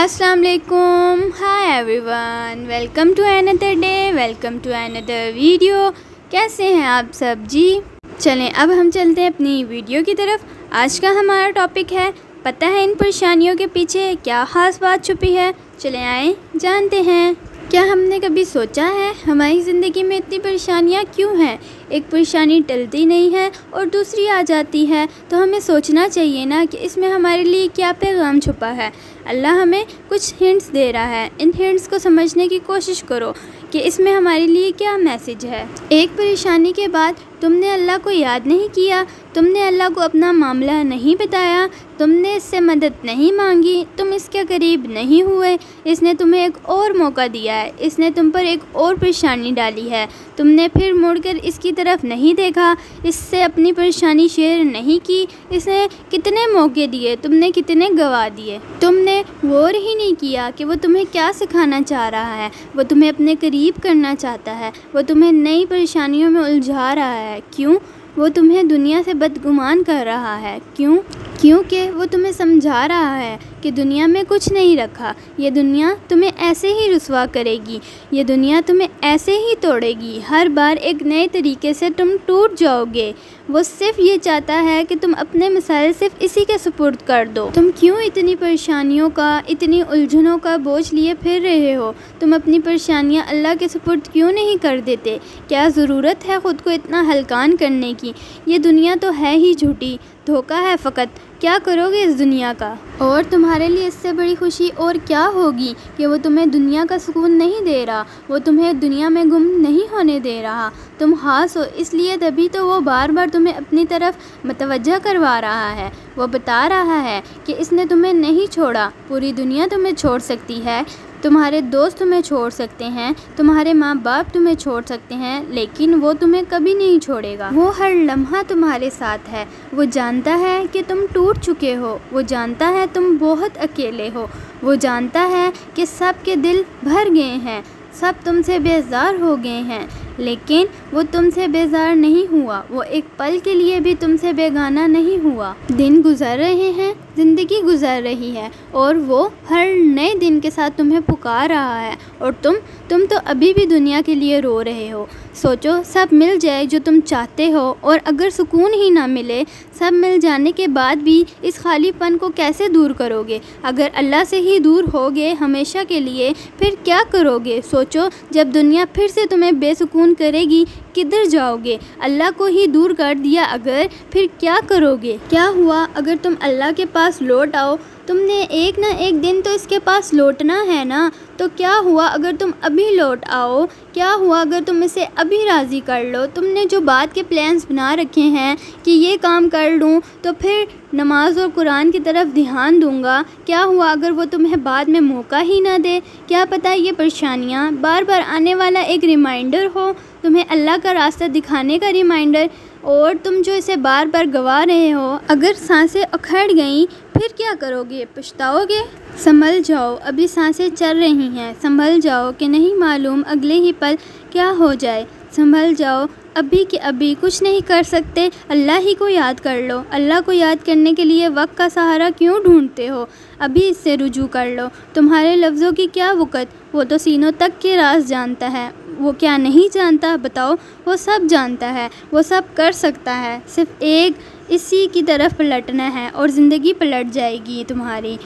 अस्सलाम वालेकुम, hi everyone, welcome to another day, welcome to another video. कैसे हैं आप सब जी? चलें अब हम चलते हैं अपनी वीडियो की तरफ। आज का हमारा टॉपिक है, पता है इन परेशानियों के पीछे क्या ख़ास बात छुपी है? चलें आए जानते हैं। क्या हमने कभी सोचा है हमारी ज़िंदगी में इतनी परेशानियाँ क्यों हैं? एक परेशानी टलती नहीं है और दूसरी आ जाती है, तो हमें सोचना चाहिए ना कि इसमें हमारे लिए क्या पैगाम छुपा है। अल्लाह हमें कुछ हिंट्स दे रहा है, इन हिंट्स को समझने की कोशिश करो कि इसमें हमारे लिए क्या मैसेज है। एक परेशानी के बाद तुमने अल्लाह को याद नहीं किया, तुमने अल्लाह को अपना मामला नहीं बताया, तुमने इससे मदद नहीं मांगी, तुम इसके करीब नहीं हुए, इसने तुम्हें एक और मौका दिया है, इसने तुम पर एक और परेशानी डाली है, तुमने फिर मुड़कर इसकी तरफ नहीं देखा, इससे अपनी परेशानी शेयर नहीं की, इसने कितने मौके दिए, तुमने कितने गवा दिए। तुमने गौर ही नहीं किया कि वो तुम्हें क्या सिखाना चाह रहा है, वो तुम्हें अपने करीब करना चाहता है, वो तुम्हें नई परेशानियों में उलझा रहा है। क्यों? वो तुम्हें दुनिया से बदगुमान कर रहा है। क्यों? क्योंकि वो तुम्हें समझा रहा है कि दुनिया में कुछ नहीं रखा, ये दुनिया तुम्हें ऐसे ही रुसवा करेगी, ये दुनिया तुम्हें ऐसे ही तोड़ेगी, हर बार एक नए तरीके से तुम टूट जाओगे। वो सिर्फ ये चाहता है कि तुम अपने मसाइल सिर्फ इसी के सुपुर्द कर दो। तुम क्यों इतनी परेशानियों का, इतनी उलझनों का बोझ लिए फिर रहे हो? तुम अपनी परेशानियाँ अल्लाह के सुपुर्द क्यों नहीं कर देते? क्या ज़रूरत है ख़ुद को इतना हल्कान करने की? ये दुनिया तो है ही झूठी, धोखा है फ़कत। क्या करोगे इस दुनिया का? और तुम्हारे लिए इससे बड़ी खुशी और क्या होगी कि वो तुम्हें दुनिया का सुकून नहीं दे रहा, वो तुम्हें दुनिया में गुम नहीं होने दे रहा। तुम हास हो इसलिए तभी तो वो बार बार तुम्हें अपनी तरफ मतवज्जा करवा रहा है। वो बता रहा है कि इसने तुम्हें नहीं छोड़ा, पूरी दुनिया तुम्हें छोड़ सकती है, तुम्हारे दोस्त तुम्हें छोड़ सकते हैं, तुम्हारे माँ बाप तुम्हें छोड़ सकते हैं, लेकिन वो तुम्हें कभी नहीं छोड़ेगा। वो हर लम्हा तुम्हारे साथ है। वो जानता है कि तुम टूट चुके हो, वो जानता है तुम बहुत अकेले हो, वो जानता है कि सब के दिल भर गए हैं, सब तुमसे बेजार हो गए हैं, लेकिन वो तुमसे बेजार नहीं हुआ, वो एक पल के लिए भी तुमसे बेगाना नहीं हुआ। दिन गुजर रहे हैं, ज़िंदगी गुजर रही है और वो हर नए दिन के साथ तुम्हें पुकार रहा है, और तुम तो अभी भी दुनिया के लिए रो रहे हो। सोचो सब मिल जाए जो तुम चाहते हो, और अगर सुकून ही ना मिले, सब मिल जाने के बाद भी इस खालीपन को कैसे दूर करोगे? अगर अल्लाह से ही दूर होगे हमेशा के लिए, फिर क्या करोगे? सोचो जब दुनिया फिर से तुम्हें बेसुकून करेगी, किधर जाओगे? अल्लाह को ही दूर कर दिया अगर, फिर क्या करोगे? क्या हुआ अगर तुम अल्लाह के पास लौट आओ? तुमने एक ना एक दिन तो इसके पास लौटना है ना, तो क्या हुआ अगर तुम अभी लौट आओ? क्या हुआ अगर तुम इसे अभी राज़ी कर लो? तुमने जो बात के प्लान्स बना रखे हैं कि ये काम कर लूँ तो फिर नमाज और कुरान की तरफ ध्यान दूंगा, क्या हुआ अगर वो तुम्हें बाद में मौका ही ना दे? क्या पता ये परेशानियाँ बार बार आने वाला एक रिमाइंडर हो, तुम्हें अल्लाह का रास्ता दिखाने का रिमाइंडर, और तुम जो इसे बार बार गवा रहे हो, अगर सांसें उखड़ गईं फिर क्या करोगे? पछताओगे? संभल जाओ, अभी सांसें चल रही हैं, संभल जाओ कि नहीं मालूम अगले ही पल क्या हो जाए। संभल जाओ, अभी के अभी कुछ नहीं कर सकते, अल्लाह ही को याद कर लो। अल्लाह को याद करने के लिए वक्त का सहारा क्यों ढूंढते हो? अभी इससे रुजू कर लो। तुम्हारे लफ्ज़ों की क्या वक़्त, वो तो सीनों तक के राज जानता है। वो क्या नहीं जानता बताओ? वो सब जानता है, वो सब कर सकता है, सिर्फ एक इसी की तरफ पलटना है और ज़िंदगी पलट जाएगी, तुम्हारी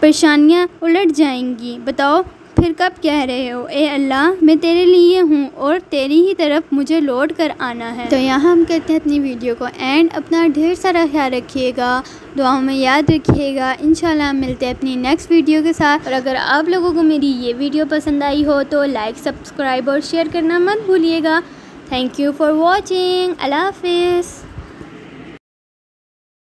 परेशानियाँ उलट जाएंगी। बताओ फिर कब कह रहे हो, ए अल्लाह मैं तेरे लिए हूँ और तेरी ही तरफ मुझे लौट कर आना है। तो यहाँ हम कहते हैं अपनी वीडियो को एंड। अपना ढेर सारा ख्याल रखिएगा, दुआओं में याद रखिएगा। इंशाल्लाह मिलते हैं अपनी नेक्स्ट वीडियो के साथ। और अगर आप लोगों को मेरी ये वीडियो पसंद आई हो तो लाइक, सब्सक्राइब और शेयर करना मत भूलिएगा। Thank you for watching. अल्लाह हाफिज़।